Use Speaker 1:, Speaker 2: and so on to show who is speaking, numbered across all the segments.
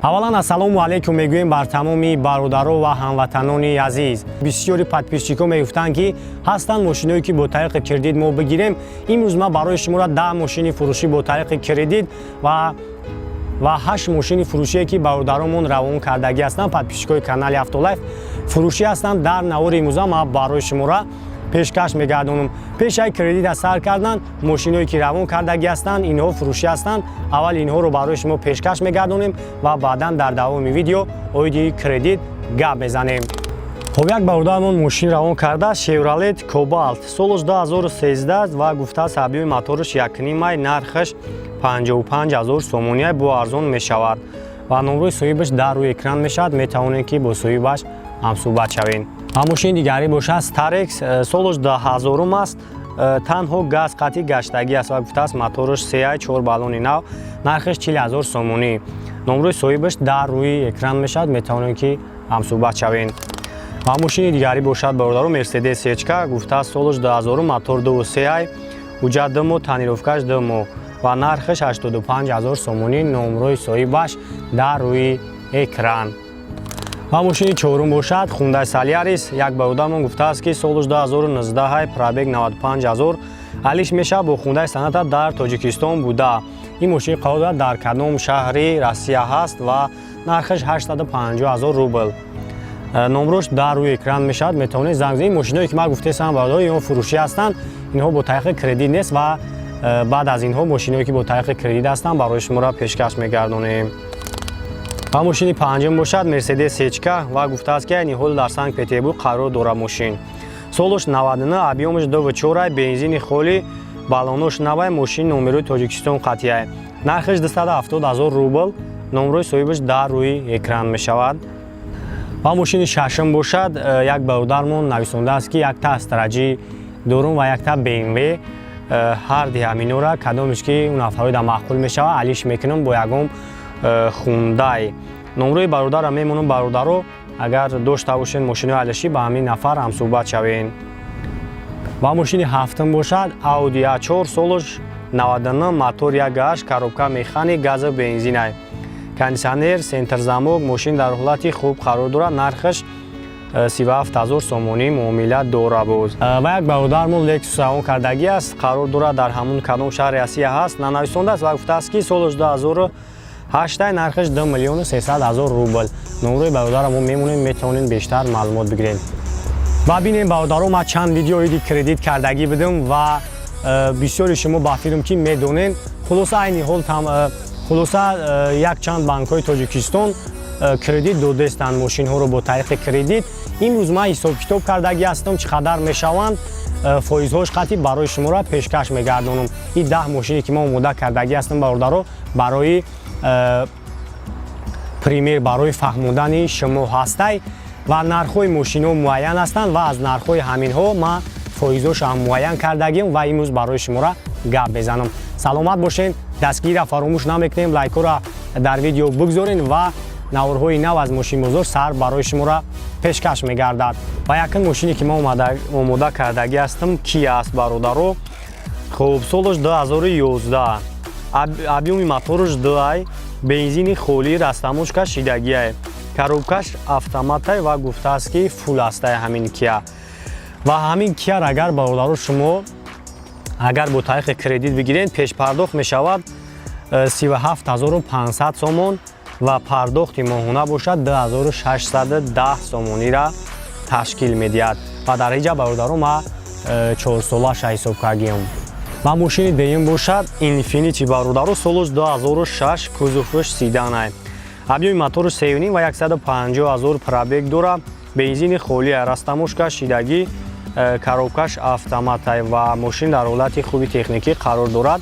Speaker 1: аввалан ассалому алайкум мегӯем бар тамоми бародаро ва ҳамватанони азиз. бисёри подписчикҳо мегуфтанд ки ҳастанд мошинҳое ки бо тариқи кредит мо бигирем. имрӯз ман барои шуморо 10 мошини фурушӣ бо тариқи кредит ва 8 мошини фурушие ки бародаромон равон кардагӣ ҳастанд. подписчикҳои канали AutoLife фурушӣ ҳастанд. дар навори имрӯза ман барои шуморо пешкаш мегардонам. пешаи кредита сар кардан мошинҳое ки равон кардагӣ ҳастанд, инҳо фурушӣ ҳастанд. аввал инҳоро барои шумо пешкаш мегардонем ва баъдан дар давоми видео оиди кредит гап мезанем. хоб як бародармон мошин равон кардааст, Chevrolet Cobalt, солаш 2013 ва гуфтааст объеми мотораш 1.5 май, нархаш 55000 сомония бо арзон мешавад ва номрои соҳибаш дар рӯи экран мешавад. метавонед ки бо соҳибаш ҳамсӯҳбат шавед. ва мошини дигаре бошад Solaris, солаш 2000 аст, танҳо газ қатъи гаштагӣ аст ва гуфтааст мотораш 3.4 баллони нав, нархаш 40000 сомонӣ. номрои соҳибаш дар рӯи экран мешавад, метавонед ки ҳамсӯҳбат шавед. ва мошини дигаре бошад бародаро Mercedes H-ка, гуфтааст солаш 2000, мотор 2.3, ҳуҷҷат дмо, танировкаш дмо ва нархаш 85000 сомонӣ. номрои соҳибаш дар рӯи экран. ва мошини чорум бошад Hyundai Solaris, як бародармон гуфтааст ки солаш 2019, пробег 95000, алиш меша бо Hyundai саната дар Тоҷикистон буда. ин мошини қарор дорад дар кадом шаҳри Россия ҳаст ва нархаш 850000 рубл. номрош дар рӯи экран мешавад, метавонед занг занед. мошинҳое ки ман гуфтаам бародаро инҳо фурушӣ ҳастанд, инҳо бо тариқи кредит нест ва баъд аз инҳо мошинҳое ки бо тариқи кредит ҳастанд барои шуморо пешкаш мегардонем. ва мошини панҷум бошад Mercedes H-ка ва гуфтааст ки айни ҳол дар Санкт-Петербург қарор дорад мошин. солаш 99, объемаш 2.4, бензини холӣ, баллонош навай, мошини номерои Тоҷикистон қатъия. нархаш 270000 рубл. номрои соҳибаш дар рӯи экран мешавад. ва мошини шашум бошад як бародармон нависондааст ки якта Астраҷи дорум ва якта BMW. ҳарди ҳаминора кадомеш ки нафароида маъқул мешавад, алиш мекунам бо ягон Hyundai. номрои бародарам мемонам бародаро агар дошта бошед мошинои алишӣ ба ҳамин нафар ҳамсӯҳбат шавед. ва мошини ҳафтум бошад Audi A4, солаш 99, мотор 1.8, коробка механик, газу бензинай, кондисионер, сентрзамок, мошин дар ҳолати хуб қарор дорад, нархаш 37000 сомонӣ муомила дора буд. ва як бародармон Lexus равон кардагӣ аст, қарор дорад дар ҳамон кадом шаҳри Россия ҳаст, нанависондааст ва гуфтааст ки солаш 2008, нархаш 2 300 000 рубл. номрои бародарам мо мемонем, метавонед бештар маълумот бигиред. ва бинем бародаро ман чанд видео оиди кредит кардагӣ будам ва бисёри шумо ба филм ки медонед. хулоса айни ҳол хулоса якчанд банкҳои Тоҷикистон кредит додаистанд мошинҳоро бо тариқи кредит. имрӯз ман ҳисоб китоб кардагӣ ҳастам чӣ қадар мешаванд, фоизҳош қатъи барои шуморо пешкаш мегардонам. ин 10 мошине ки ман омода кардагӣ ҳастам бародаро барои пример, барои фаҳмондани шумо ҳастай ва нархҳои мошинҳо муайян ҳастанд ва аз нархҳои ҳаминҳо ман фоизҳошам муайян кардагим ва имрӯз барои шуморо гап мезанам. саломат бошед, дастгирра фаромӯш намекунем, лайкҳоро дар видео бигзорен ва наворҳои нав аз мошинбозор сар барои шуморо пешкаш мегардад. ва якин мошине ки ман омода кардагӣ ҳастам Kia аст бародаро. хуб, солаш 2011, объеми мотораш 2, бензини холӣ, растамочка шидагия, коробкаш автоматай ва гуфтааст ки фул астай ҳамин Kia. ва ҳамин Kia агар бародаро шумо агар бо тариқи кредит бигиред, пешпардохт мешавад 37500 сомон ва пардохти моҳона бошад 2610 сомонира ташкил медиҳад. ва дар ҳиҷа бародаро ма 4 солаша ҳисоб кардем. ва мошини деюм бошад Infiniti бародаро, солаш 2006, кузуфаш седанай, объеми мотораш 3.5 ва 150000 пробег дора, бензини холия, растамошка шидагӣ, коробкаш автоматай ва мошин дар ҳолати хуби техникӣ қарор дорад.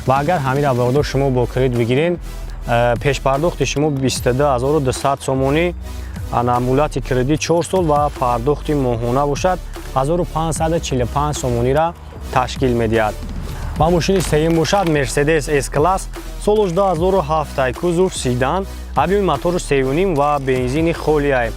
Speaker 1: ва агар ҳамира бародаро шумо бо кредит бигиред, пешпардохти шумо 22200 сомонӣ, муддати кредит 4 сол ва пардохти моҳона бошад 1545 сомонира ташкил медиҳад. ва мошини сеюм бошад Mercedes S-класс, солаш 2007, кузуф седан, объеми мотораш 3.5 ва бензини холия,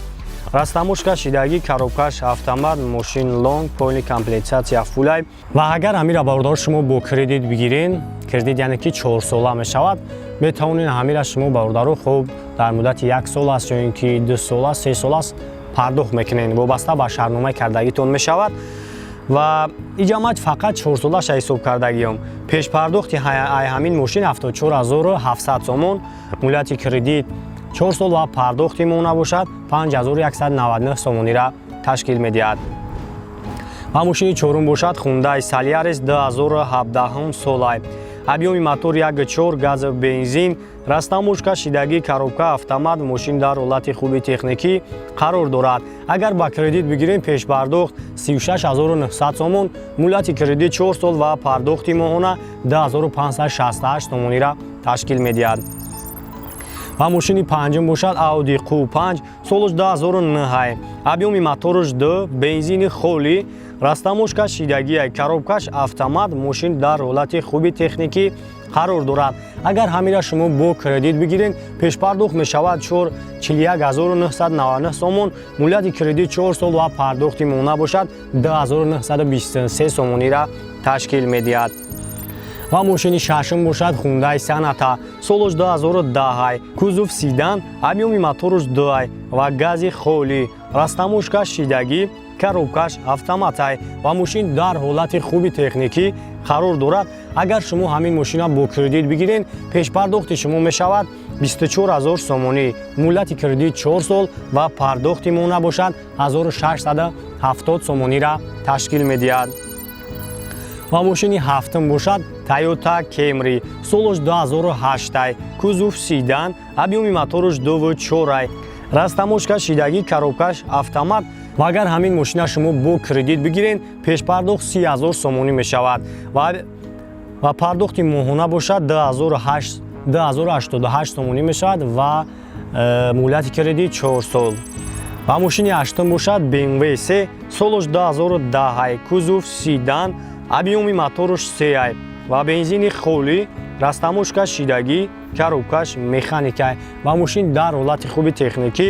Speaker 1: растаможка шидагӣ коробкаш автомат мошин лонг полни комплектсия фулай ва агар ҳамира бародаро шумо бо кредит бигирен кредит яъне ки 4 сола мешавад метавонед ҳамира шумо бародаро хуб дар муддати 1 сол аст ё ин ки 2 сол аст 3 сол аст пардохт мекунед вобаста ба шартномаи кардагитон мешавад ва иҷомат фақат 4 солаша ҳисоб кардагиём пешпардохти ҳамин мошин 74700 сомон муддати кредит 4 сол ва пардохти мона бошад 5199 сомонира ташкил медиҳад ва мошини чорум бошад Hyundai Solaris 2017 солай объёми мотор 1.4 газов бензин растаможка шидагӣ коробка автомат мошин дар ҳолати хуби техникӣ қарор дорад агар ба кредит бигирем пешпардохт 36900 сомон муддати кредит 4 сол ва пардохти моҳона 2568 сомонира ташкил медиҳад ва мошини панҷум бошад Audi Q5 солаш 2009 объёми мотораш 2 бензини холӣ растаможка шидагии коробкаш автомат мошин дар ҳолати хуби техникӣ қарор дорад агар ҳамира шумо бо кредит бигирен пешпардохт мешавад 41999 сомон муддати кредит 4 сол ва пардохти моҳона бошад 2923 сомонира ташкил медиҳад ва мошини шашум бошад Hyundai Sonata солаш 2010 кузов седан объёми мотораш 2 ва гази холӣ растаможка шидагӣ коробкаш автоматай ва мошин дар ҳолати хуби техникӣ қарор дорад агар шумо ҳамин мошина бо кредит бигирен пешпардохти шумо мешавад 24000 сомонӣ муддати кредит 4 сол ва пардохти моҳона бошад 1670 сомонира ташкил медиҳад ва мошини ҳафтум бошад Toyota Camry солаш 2008 кузов седан объёми мотораш 2.4 растаможка шидагӣ коробкаш автомат ва агар ҳамин мошина шумо бо кредит бигирен пешпардохт 30000 сомонӣ мешавад ва пардохти моҳона бошад 2088 сомонӣ мешавад ва муддати кредит 4 сол ва мошини ҳаштум бошад BMW 3 солаш 2010 кузов седан объёми мотораш 3 ва бензини холӣ растаможка шидагӣ коробкаш механика ва мошин дар ҳолати хуби техникӣ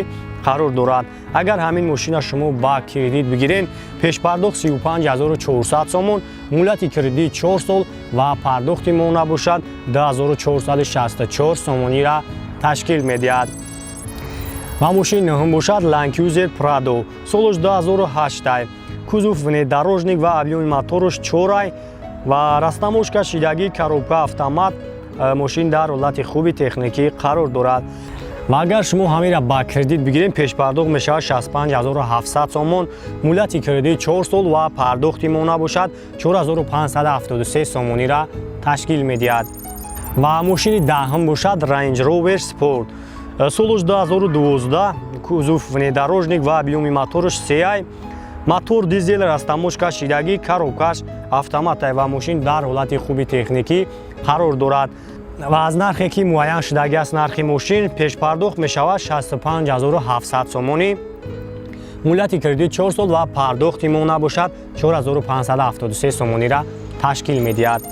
Speaker 1: қарор дорад агар ҳамин мошина шумо ба кредит бигирен пешпардохт 35400 сомон муддати кредит 4 сол ва пардохти моҳона бошад 2464 сомонира ташкил медиҳад ва мошини нӯҳум бошад Land Cruiser Prado солаш 2008 кузов внедорожник ва объёми мотораш 4 ва растаможка шидагӣ коробка автомат мошин дар ҳолати хуби техникӣ қарор дорад ва агар шумо ҳамира ба кредит бигирем пешпардохт мешавад 65700 сомон муддати кредит 4 сол ва пардохти моҳона бошад 4573 сомонира ташкил медиҳад ва мошини даҳум бошад Range Rover Sport солаш 2012 кузов внедорожник ва объёми мотораш 3 мотор дизел растаможка шидагӣ коробкаш автоматай ва мошин дар ҳолати хуби техникӣ қарор дорад ва аз нархе ки муайян шудагӣ аст нархи мошин пешпардохт мешавад 65700 сомонӣ муддати кредит 4 сол ва пардохти моҳона бошад 4573 сомонира ташкил медиҳад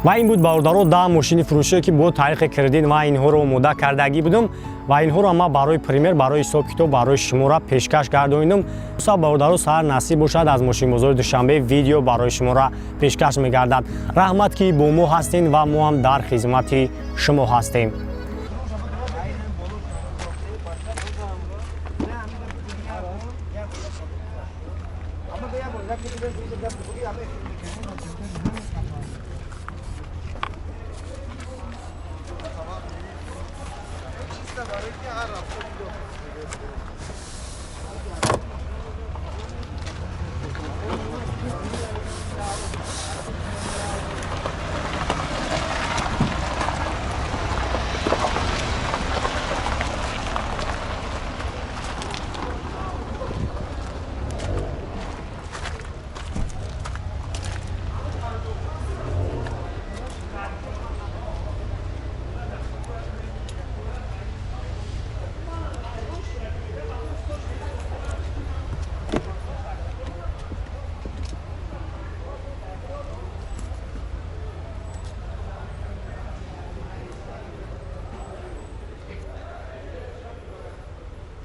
Speaker 1: ва ин буд бародаро 10 мошини фурӯшие ки бо тариқи кредит ва инҳоро омода кардагӣ будам ва инҳоро ман барои пример барои ҳисоб китоб барои шумора пешкаш гардонидам са бародаро сар насиб бошад аз мошинбозори душанбе видео барои шумора пешкаш мегардад раҳмат ки бо мо ҳастем ва мо ҳам дар хизмати шумо ҳастем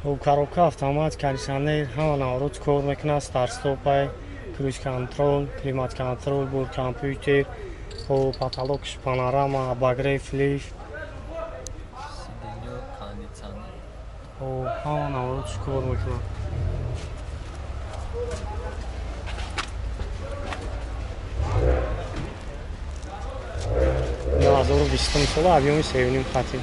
Speaker 1: коробка автомат, кондиционер, ҳама наворот кор мекунад, старт-стопай, круиз контрол, климат контрол, бур компютер, потолокш панорама, обогрев, лифт. ҳама наворот кор мекунад. 2020 сола авиони севюним хати.